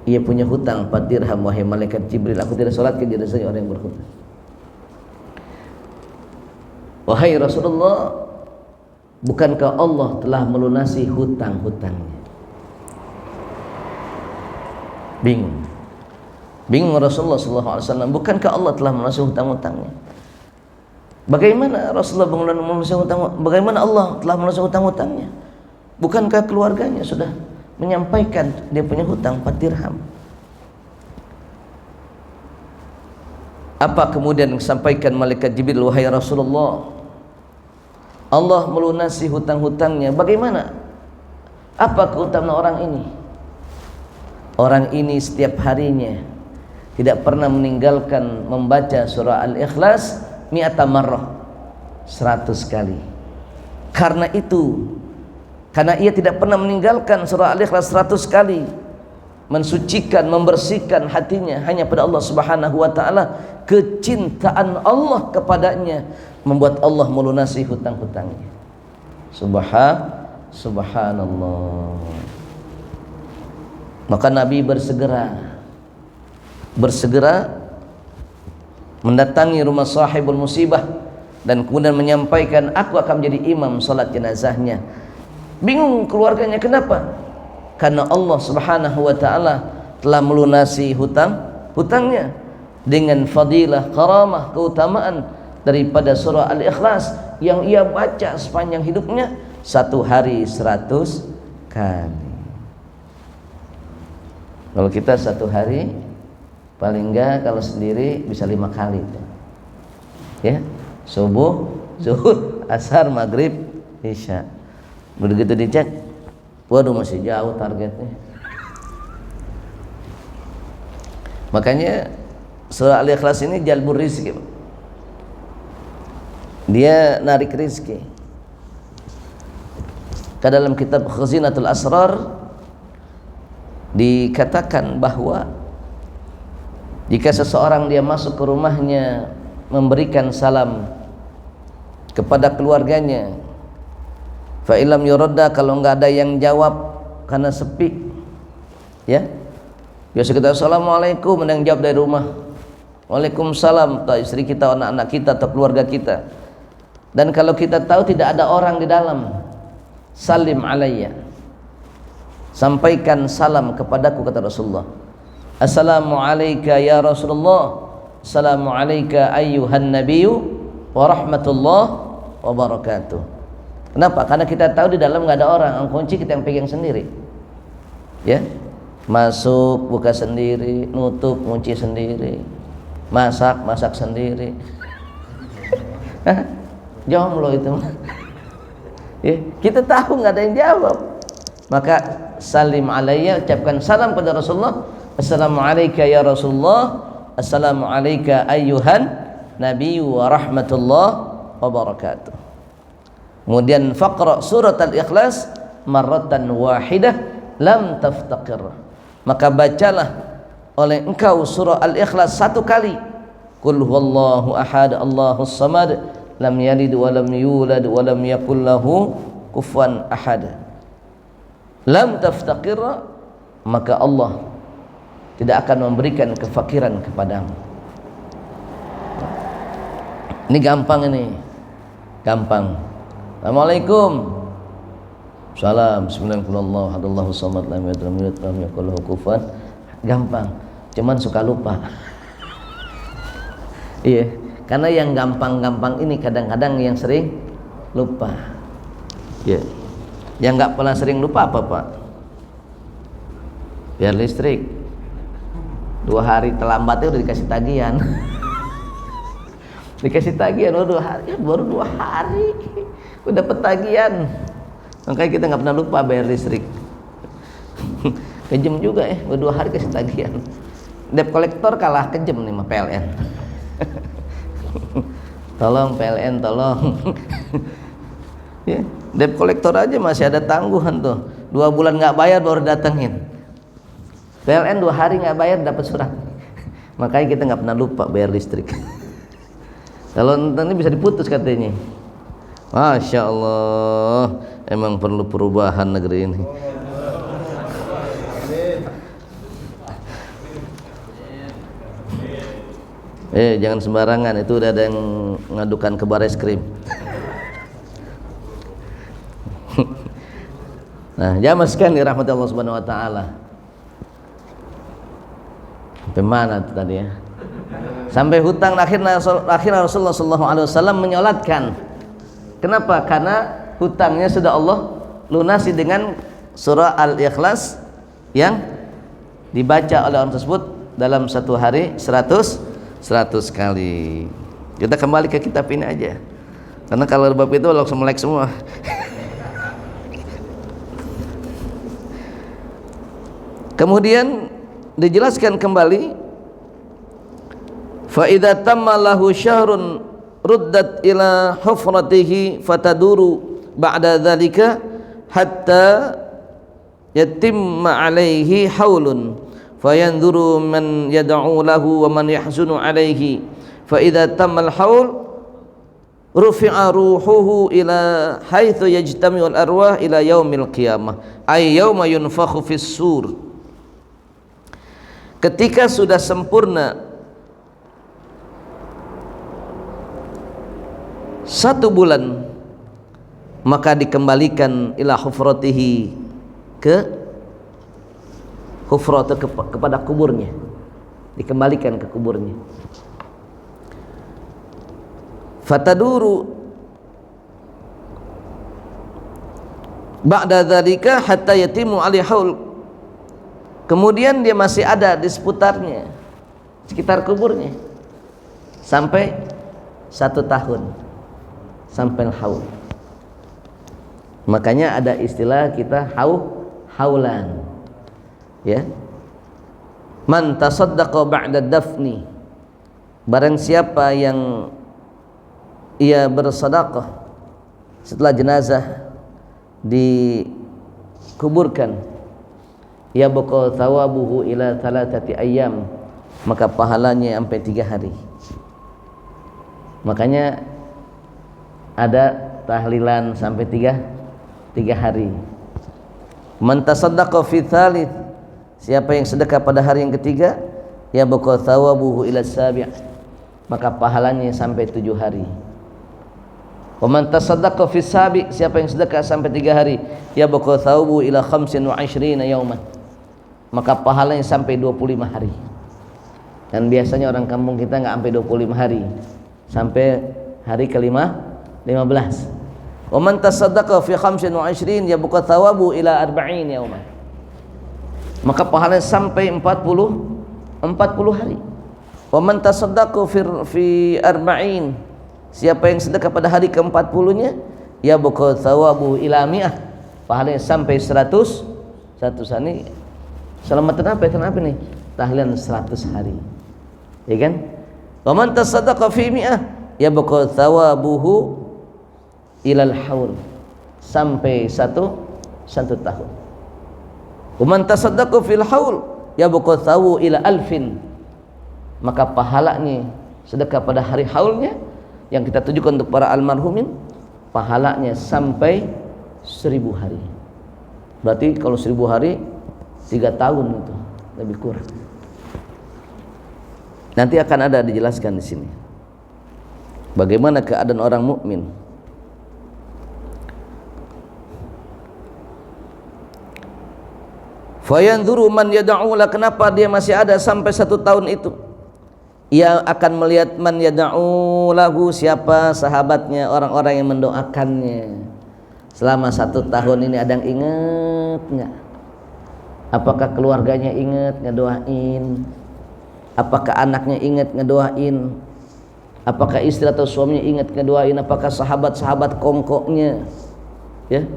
Ia punya hutang 4 dirham, wahai malaikat Jibril, aku tidak sholatkan jenazah orang yang berhutang. Wahai Rasulullah, bukankah Allah telah melunasi hutang-hutangnya? Bingung Rasulullah SAW, bukankah Allah telah melunasi hutang-hutangnya? Bagaimana Rasulullah melunasi hutang? Bagaimana Allah telah melunasi hutang-hutangnya? Bukankah keluarganya sudah menyampaikan dia punya hutang 4 dirham? Apa kemudian disampaikan malaikat Jibril, wahai Rasulullah, Allah melunasi hutang-hutangnya. Bagaimana? Apa keutamaan orang ini? Orang ini setiap harinya tidak pernah meninggalkan membaca surah Al-Ikhlas mi'ata marrah, 100 kali. Karena ia tidak pernah meninggalkan surah Al-Ikhlas 100 kali, mensucikan, membersihkan hatinya hanya pada Allah Subhanahu wa taala, kecintaan Allah kepadanya membuat Allah melunasi hutang-hutangnya. Subhanallah. Maka Nabi bersegera mendatangi rumah sahibul musibah dan kemudian menyampaikan, aku akan menjadi imam salat jenazahnya. Bingung keluarganya, kenapa? Karena Allah Subhanahu wa taala telah melunasi hutangnya dengan fadilah, karamah, keutamaan daripada surah Al-Ikhlas yang ia baca sepanjang hidupnya, 1 hari 100 kali. Kalau kita 1 hari paling enggak kalau sendiri bisa 5 kali, ya, subuh, zuhur, asar, maghrib, isya. Begitu dicek, waduh masih jauh targetnya. Makanya surah Al-Ikhlas ini jalbur rizki, dia narik rizki. Ke dalam kitab Khazinatul Asrar dikatakan bahwa jika seseorang dia masuk ke rumahnya memberikan salam kepada keluarganya, fa ilam yuradda, kalau enggak ada yang jawab karena sepi, ya, biasa kita assalamualaikum, ada yang jawab dari rumah, waalaikumsalam, atau istri kita, anak-anak kita, atau keluarga kita. Dan kalau kita tahu tidak ada orang di dalam, salim alayya, sampaikan salam kepadaku, kata Rasulullah. Assalamu alayka ya Rasulullah, assalamu alayka ayyuhan nabiyyu wa rahmatullah wa barakatuh. Kenapa? Karena kita tahu di dalam nggak ada orang, kunci kita yang pegang sendiri, ya, masuk buka sendiri, nutup kunci sendiri, masak sendiri. Jomblo itu, ya, kita tahu nggak ada yang jawab, maka salim alayya, ucapkan salam pada Rasulullah. Assalamu alayka ya Rasulullah, assalamu alayka ayyuhan nabiyyu wa rahmatullah wa barakatuh. Kemudian faqra surat Al-Ikhlas marratan wahidah lam taftaqir, maka bacalah oleh engkau surah Al-Ikhlas 1 kali. Qul huwallahu ahad Allahus samad lam yalid wa lam yulad wa lam yakul lahu kufuwan ahad. Lam taftaqir, maka Allah tidak akan memberikan kefakiran kepadamu. Ini gampang, ini gampang. Assalamualaikum, salam, bismillahirrahmanirrahim, hadallahu samad lam yalid wa lam yulad wa lam yakul lahu kufuwan. Gampang, cuman suka lupa. Iya, karena yang gampang-gampang ini kadang-kadang yang sering lupa. Iya. Yang nggak pernah sering lupa apa, Pak? Biar listrik 2 hari terlambatnya udah dikasih tagihan. Dikasih tagihan, oh 2 hari, ya baru 2 hari udah dapat tagihan. Makanya kita nggak pernah lupa bayar listrik. Kejem juga ya, baru 2 hari kasih tagihan. Debt kolektor kalah kejem nih sama PLN. Tolong PLN, tolong. Ya. Debt collector aja masih ada tangguhan tuh. 2 bulan nggak bayar baru datengin. PLN 2 hari nggak bayar dapat surat. Makanya kita nggak pernah lupa bayar listrik. Kalau nanti bisa diputus katanya. Masya Allah, emang perlu perubahan negeri ini. Jangan sembarangan, itu udah ada yang ngadukan ke Bareskrim. Nah, jamaah sekalian dirahmati Allah Subhanahu wa taala. Sampai mana tadi ya? Sampai hutang akhirnya Rasulullah sallallahu alaihi wasallam menyolatkan. Kenapa? Karena hutangnya sudah Allah lunasi dengan surah Al-Ikhlas yang dibaca oleh orang tersebut dalam satu hari 100 kali. Kita kembali ke kitab ini aja. Karena kalau bab itu langsung melek semua. Kemudian dijelaskan kembali, fa idza tamma lahu syahrun ruddat ila hufratihi fataduru ba'da dzalika hatta yatimma alaihi haulun fayanzuru man yad'u lahu wa man yahzunu alaihi fa idza tamma al-haul rufi'a ruhuhu ila haitsu yajtami'ul arwah ila yaumil qiyamah ay yauma yunfakhu fis sur. Ketika sudah sempurna 1 bulan, maka dikembalikan ila hufratihi, ke hufrat, kepada kuburnya, dikembalikan ke kuburnya. Fataduru ba'da dzalika hatta yatimu ali haul. Kemudian dia masih ada di seputarnya, sekitar kuburnya, sampai 1 tahun, sampai haul. Makanya ada istilah kita haulan, ya. Man tasaddaqa ba'da dafni, barang siapa yang ia bersedekah setelah jenazah dikuburkan, ya baqa thawabuhu ila 3 ayyam, maka pahalanya sampai 3 hari. Makanya ada tahlilan sampai 3 hari. Man tasaddaqa fi thalith, siapa yang sedekah pada hari yang ketiga, ya baqa thawabuhu ila 7, maka pahalanya sampai 7 hari. Wa man tasaddaqa fi sabi, siapa yang sedekah sampai 3 hari, ya baqa thawabuhu ila 25 yauman, maka pahalanya sampai 25 hari. Dan biasanya orang kampung kita enggak sampai 25 hari, sampai hari ke-15. Wa man tasaddaqa fi 25 ya baqa thawabu ila 40 yauman, maka pahalanya sampai 40 hari. Wa man tasaddaqa fi 40, siapa yang sedekah pada hari ke-40-nya, ya baqa thawabu ila 100, pahalanya sampai 100 hari. Selamatan apa? Kenapa nih? Tahlilan 100 hari. Ya kan? Wa man tasaddaqa fi 100 ya baqa thawabuhu ilal haul, sampai 1 tahun. Wa man tasaddaqa fil haul ya baqa thawu ila 1000, maka pahalanya sedekah pada hari haulnya yang kita tujukan untuk para almarhumin, pahalanya sampai 1000 hari. Berarti kalau 1000 hari 3 tahun, itu lebih kurang. Nanti akan ada dijelaskan di sini bagaimana keadaan orang mukmin. Fayanzuru man yad'u la, kenapa dia masih ada sampai 1 tahun itu? Ia akan melihat man yad'u lahu, siapa sahabatnya, orang-orang yang mendoakannya. Selama 1 tahun ini ada yang ingat enggak? Apakah keluarganya ingat ngedoain? Apakah anaknya ingat ngedoain? Apakah istri atau suaminya ingat ngedoain? Apakah sahabat-sahabat kongkoknya, ya,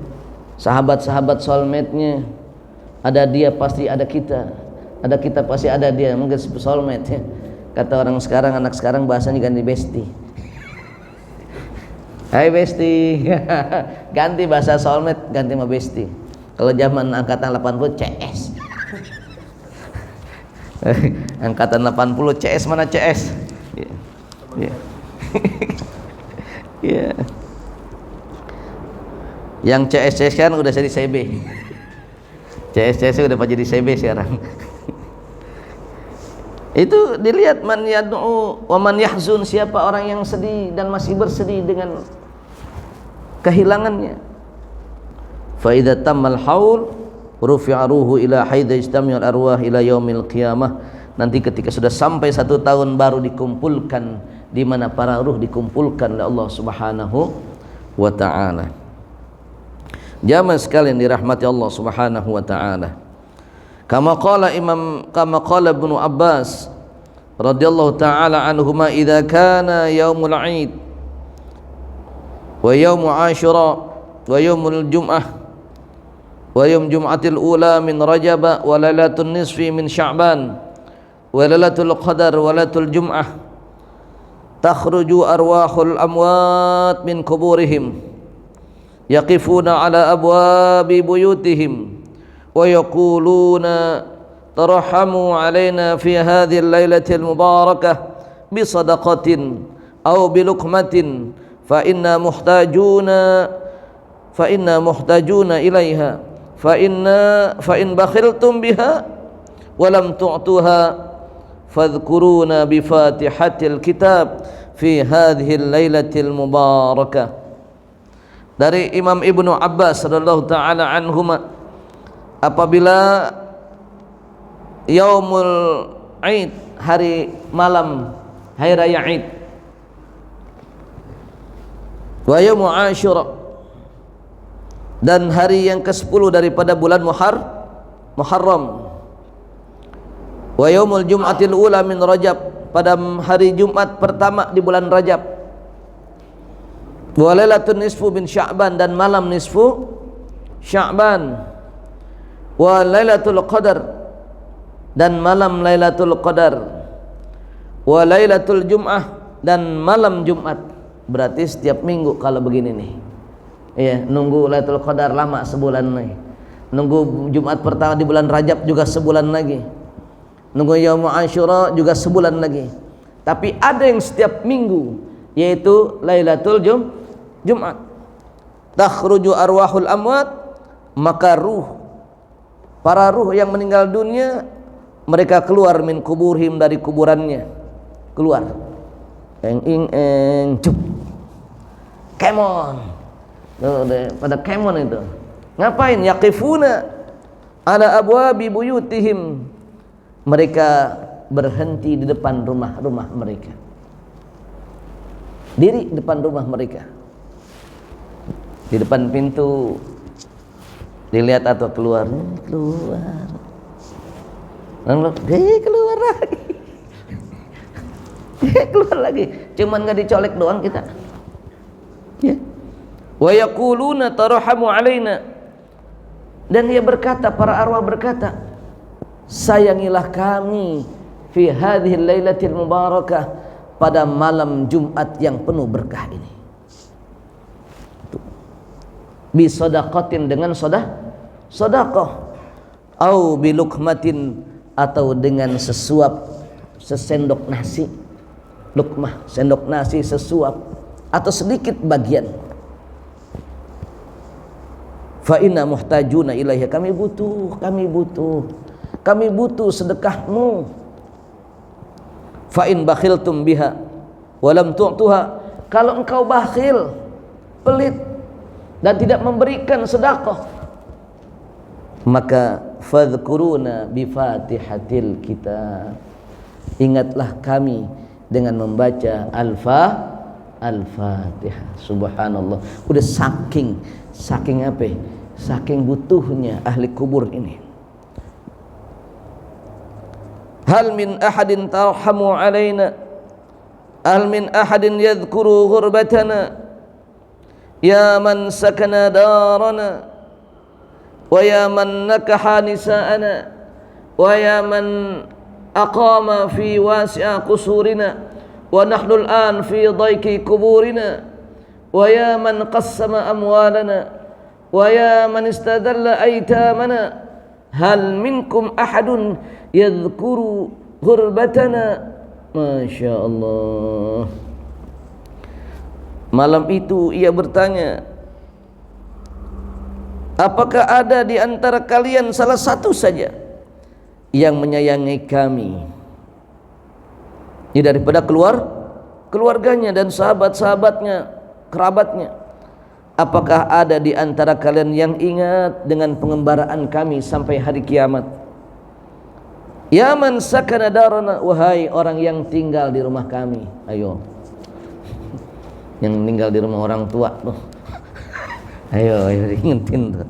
sahabat-sahabat soulmate-nya, ada dia pasti ada kita, ada kita pasti ada dia, mungkin soulmate, ya. Kata orang sekarang, anak sekarang bahasanya ganti bestie. Hai Besti. Ganti bahasa soulmate, ganti sama Besti. Kalau zaman angkatan 80 CS. Angkatan 80 CS mana CS? Ya. Ya. Yang CS kan udah jadi CB. CS udah jadi CB sekarang. Itu dilihat man yad'u wa man yahzun, siapa orang yang sedih dan masih bersedih dengan kehilangannya. Fa idza tammal haul rufi'a ruhu ila haidza istami'al arwah ila yaumil qiyamah. Nanti ketika sudah sampai 1 tahun baru dikumpulkan, di mana para ruh dikumpulkan oleh Allah Subhanahu wa taala. Jamaah sekalian dirahmati Allah Subhanahu wa taala. Kama qala Ibnu Abbas radhiyallahu taala anhuma, idza kana yaumul 'id wa yaumul Asyura wa yaumul Jum'ah wa yaum Jum'atil ula min Rajab wa lailatul nisfi min Sya'ban wa lailatul qadar wa lailatul Jum'ah takhruju arwahul amwat min kuburihim yaqifuna ala abwabi buyutihim wa yaquluna tarhamu alaina fi hadhihi al-lailatil mubarakah bi sadaqatin aw bi luqmatin fa inna muhtajuna ilaiha fa in bakhiltum biha wa lam tu'tuha fadhkuruna bi fatihatil kitab fi hadhihi al-lailatil mubarakah. Dari Imam Ibnu Abbas radhiyallahu taala anhuma, apabila yaumul Id, hari malam hari raya Id, wa yaumul Asyura, dan hari yang ke-10 daripada bulan Muharram, wa yaumul Jum'atil ula min Rajab, pada hari Jumat pertama di bulan Rajab, wa lailatul nisfu min Sya'ban, dan malam nisfu Sya'ban, wa lailatul qadar, dan malam lailatul qadar, wa lailatul Jum'ah, dan malam Jumat. Berarti setiap minggu kalau begini nih. Iya, nunggu lailatul qadar lama sebulan nih. Nunggu Jumat pertama di bulan Rajab juga sebulan lagi. Nunggu yaum Asyura juga sebulan lagi. Tapi ada yang setiap minggu, yaitu lailatul Jumat. Takhruju arwahul amwat, maka para ruh yang meninggal dunia, mereka keluar min kuburhim, dari kuburannya, keluar. Cup. Kemon. Pada kemon itu. Ngapain? Yaqifuna ala abwabi buyutihim. Mereka berhenti di depan rumah-rumah mereka. Diri depan rumah mereka. Di depan pintu dilihat atau keluar keluar lagi. Keluar lagi, cuman nggak dicolek doang kita. Ya. Wa yaquluna tarhamu alaina, dan dia berkata, para arwah berkata, sayangilah kami fi hadhil lailatil mubarakah, pada malam Jumat yang penuh berkah ini. Bi sadaqatin, dengan sedekah, au bi luqmatin, atau dengan sesendok nasi. Luqmah, sendok nasi, sesuap atau sedikit bagian. Fa inna muhtajuna ilaiha, kami butuh sedekahmu. Fa in bakhiltum biha wa lam tu'tuha, kalau engkau bakhil, pelit, dan tidak memberikan sedekah, maka fadhkuruna bi fatihatil kitab, ingatlah kami dengan membaca Al-Fatihah. Subhanallah. Udah saking apa? Saking butuhnya ahli kubur ini. Hal min ahadin tarhamu alaina, hal min ahadin yadhkuru ghurbatana, ya man sakana darana, wa ya man nakaha nisa'ana, wa ya man aqama fi wasi'a qusurina, wa nahnu al'an fi dayki kuburina, wa ya man qassama amwalana wa ya man istadalla aitamana hal minkum ahadun yadhkuru ghurbatana. Masya Allah. Malam itu ia bertanya, apakah ada di antara kalian salah satu saja yang menyayangi kami? Ini daripada keluarganya dan sahabat-sahabatnya, kerabatnya. Apakah ada di antara kalian yang ingat dengan pengembaraan kami sampai hari kiamat? Ya man sakana darana, wahai orang yang tinggal di rumah kami. Ayo, yang tinggal di rumah orang tua tuh. Ayo ingetin tuh.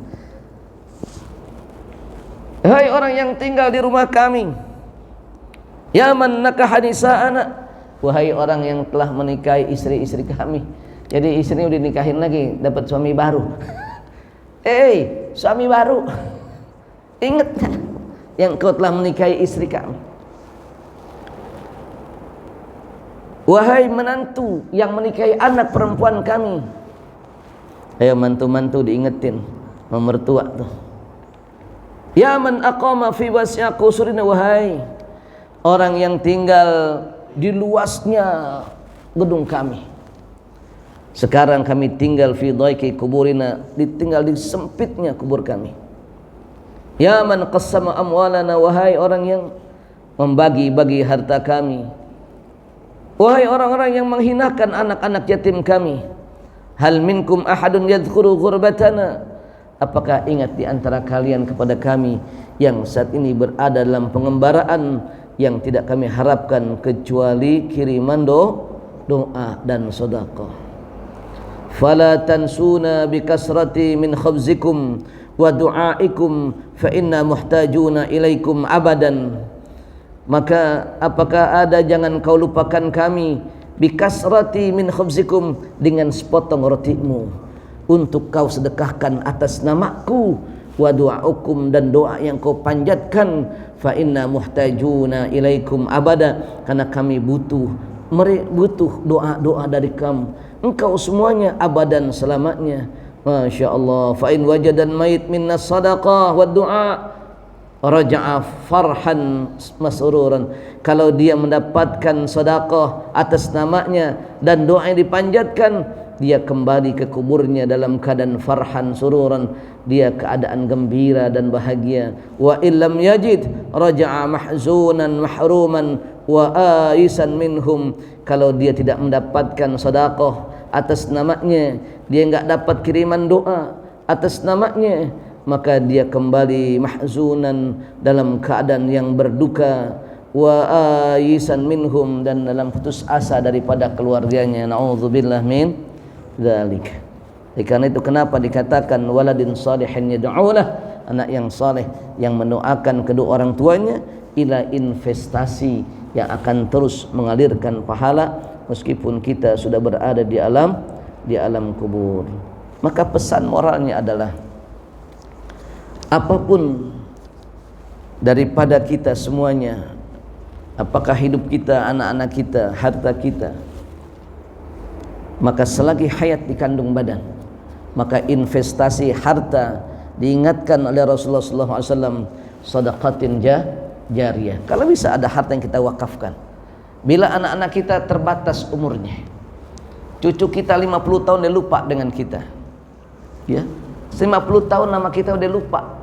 Hai orang yang tinggal di rumah kami. Ya man nakaha nisa'ana, wahai orang yang telah menikahi istri-istri kami. Jadi istrinya udah nikahin lagi, dapat suami baru. Suami baru. Ingat kan yang kau telah menikahi istri kami. Wahai menantu yang menikahi anak perempuan kami. Ayo mantu-mantu diingetin memertua tuh. Ya man aqama fi wasi'a qusurina, wahai orang yang tinggal di luasnya gedung kami. Sekarang kami tinggal fi dhaiki kuburina, ditinggal di sempitnya kubur kami. Ya man qassama amwalana, wahai orang yang membagi-bagi harta kami. Wahai orang-orang yang menghinakan anak-anak yatim kami. Hal minkum ahadun yadhkuru ghurbatana, apakah ingat di antara kalian kepada kami yang saat ini berada dalam pengembaraan yang tidak kami harapkan kecuali kiriman doa dan sedekah. Fala tansuna bikasrati min khabzikum wa du'aikum fa inna muhtajuna ilaikum abadan. Maka apakah ada, jangan kau lupakan kami, bikasrati min khabzikum, dengan sepotong rotimu untuk kau sedekahkan atas namaku, wa du'aukum, dan doa yang kau panjatkan, fa inna muhtajuna ilaikum abada, karena kami butuh doa-doa dari kamu, engkau semuanya abadan selamanya. Masya Allah. Fa in wajadan mayit minna sadaqah wa du'a raja'a farhan masruran. Kalau dia mendapatkan sedekah atas namanya dan doa yang dipanjatkan, dia kembali ke kuburnya dalam keadaan farhan sururan, dia keadaan gembira dan bahagia. Wa illam yajid raja'a mahzunan mahruman wa aisan minhum. Kalau dia tidak mendapatkan sedekah atas namanya, dia enggak dapat kiriman doa atas namanya, maka dia kembali mahzunan, dalam keadaan yang berduka, wa aisan minhum, dan dalam putus asa daripada keluarganya. Nauzubillah min dzalik. Karena itu kenapa dikatakan waladin salihin yad'ulah, anak yang saleh yang mendoakan kedua orang tuanya, ila investasi yang akan terus mengalirkan pahala meskipun kita sudah berada di alam kubur. Maka pesan moralnya adalah, apapun daripada kita semuanya, apakah hidup kita, anak-anak kita, harta kita, maka selagi hayat di kandung badan, maka investasi harta diingatkan oleh Rasulullah SAW, sadaqatin jariyah. Kalau bisa ada harta yang kita wakafkan. Bila anak-anak kita terbatas umurnya, cucu kita 50 tahun dia lupa dengan kita, ya, 50 tahun nama kita udah lupa,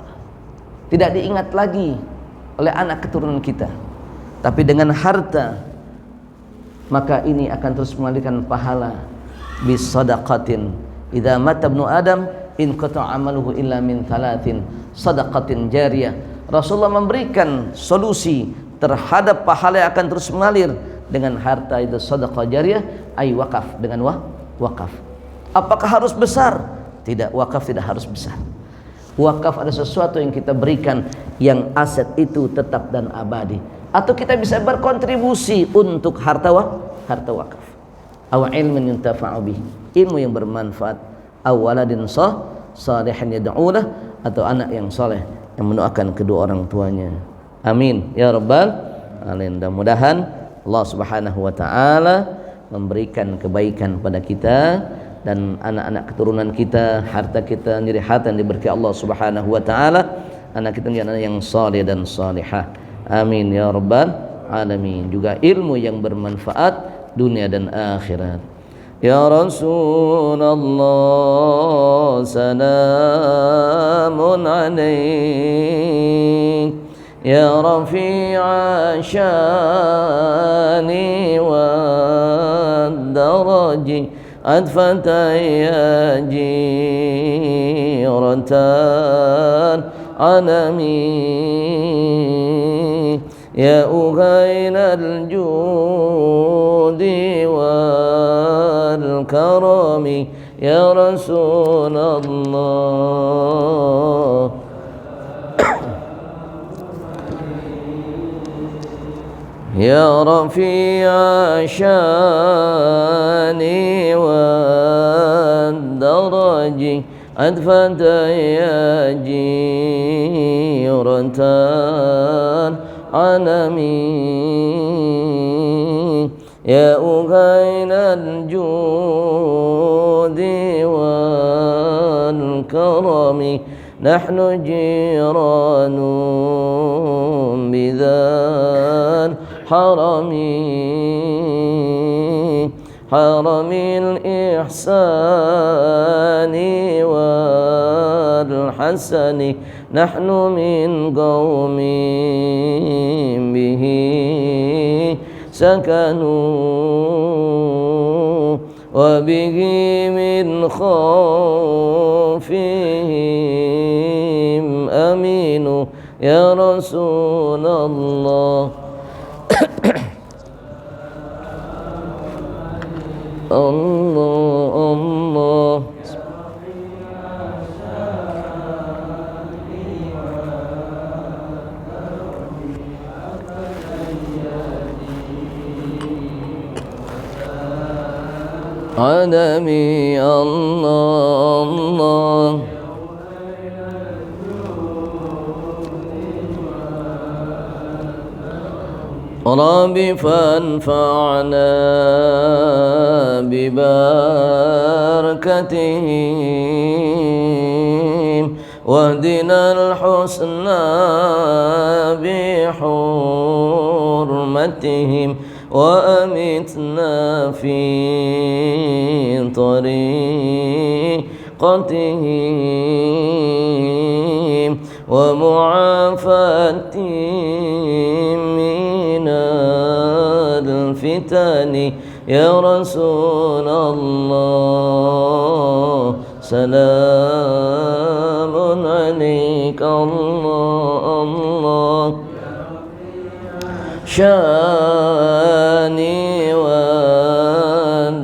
tidak diingat lagi oleh anak keturunan kita. Tapi dengan harta, maka ini akan terus mengalirkan pahala. Bis sadaqatin idza mata ibnu adam in qata amaluhu illa min thalathin sadaqatin jariyah. Rasulullah memberikan solusi terhadap pahala yang akan terus mengalir dengan harta itu, sedekah jariyah, ay wakaf, dengan wakaf. Apakah harus besar? Tidak, wakaf tidak harus besar. Wakaf ada sesuatu yang kita berikan yang aset itu tetap dan abadi, atau kita bisa berkontribusi untuk harta wakaf. Aw ilmin yuntafa'u bih, ilmu yang bermanfaat. Aw waladin salihin yad'ulah, atau anak yang saleh yang mendoakan kedua orang tuanya. Amin ya rabbal alamin. Mudah-mudahan Allah Subhanahu wa taala memberikan kebaikan pada kita dan anak-anak keturunan kita, harta kita menjadi harta yang diberkahi Allah Subhanahu wa taala. Anak kita menjadi anak yang saleh dan salihah. Amin ya rabbal alamin. Juga ilmu yang bermanfaat dunia dan akhirat. Ya Rasulullah, salamun alaik. Ya Rafi'a syani wa daraji, adfatan ya jiratan alami. Ya uhainal judi wal karami, ya Rasulullah. Ya Rafi'a syani wal daraji, adfatan ya jiratan alami. Ya uhainal judi wal karami, nahnu jiranun bidzal harami, haramil ihsani wal hasani, nahnu min qaumin bihi sakanu wa bihi min khawfihim aminu, ya Rasulullah. Allah Allah. Adami Allah Allah. Rabbi fanfa'na bibarakatihim wahdina al-husna bihurmatihim wa amitna fi tariqatihim wa mu'afatihim fitani, ya Rasulullah. Salamun alaika Allah Allah. Syani wa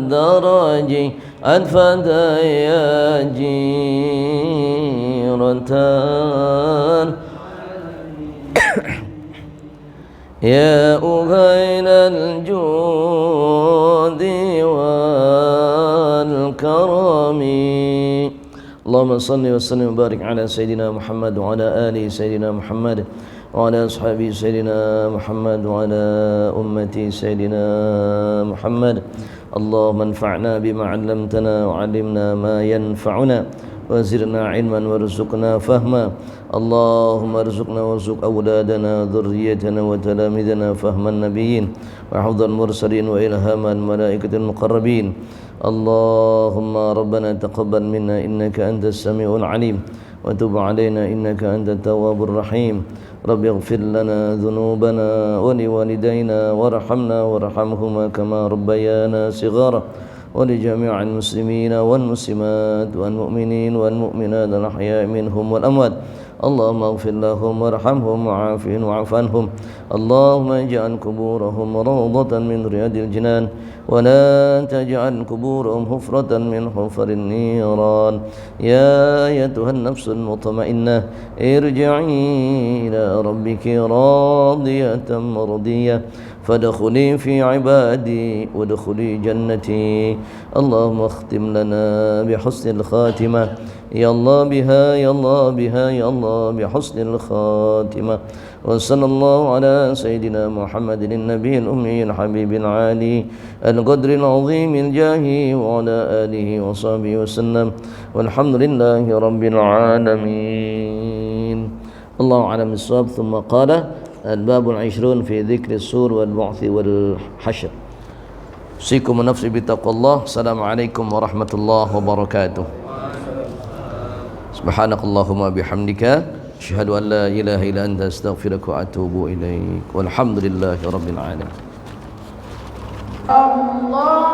daraji, adfatan ya jiratan. Ya uhainal judi wal karami. Allahumma salli wa sallim wa barik ala Sayyidina Muhammad wa ala ali Sayyidina Muhammad wa ala ashabi Sayyidina Muhammad wa ala ummati Sayyidina Muhammad. Allahumma anfa'na bima 'allamtana wa 'allimna ma yanfa'una wa zidna 'ilman warzuqna fahma. Allahumma arzuqna warzuq awladana dhurriyyatana wa talamidana fahman nabiyyin wa hafdhal mursalin wa ilhaman malaikatil muqarrabin. Allahumma rabbana taqabbal minna innaka antas samiul alim wa tub alaina innaka antat tawwabur rahim. Rabbi ighfir lana dhunubana wa liwalidayna warhamna warhamhuma kama rabbayana shighara. ولجميع المسلمين والمسلمات والمؤمنين والمؤمنات الأحياء منهم والأموات. اللهم اغفر لهم وارحمهم وعافهم واعف عنهم. اللهم اجعل قبورهم روضة من رياض الجنان ولا تجعل قبورهم حفرة من حفر النيران. يا أيتها النفس المطمئنة ارجعي إلى ربك راضية مرضية فادخلي في عبادي وادخلي جنتي. اللهم اختم لنا بحسن الخاتمة يا الله بها يا الله بها يا الله بحسن الخاتمة. وصلى الله على سيدنا محمد النبي الأمي الحبيب العالي القدر العظيم الجاه وعلى آله وصحبه وسلم والحمد لله رب العالمين. الله أعلم بالصواب. ثم قال الباب العشرون في ذكر السور والبعث والحشر. أوصيكم ونفسي بتقوى الله. السلام عليكم ورحمة الله وبركاته. سبحانك اللهم وبحمدك أشهد أن لا إله إلا أنت أستغفرك وأتوب إليك والحمد لله رب العالمين. الله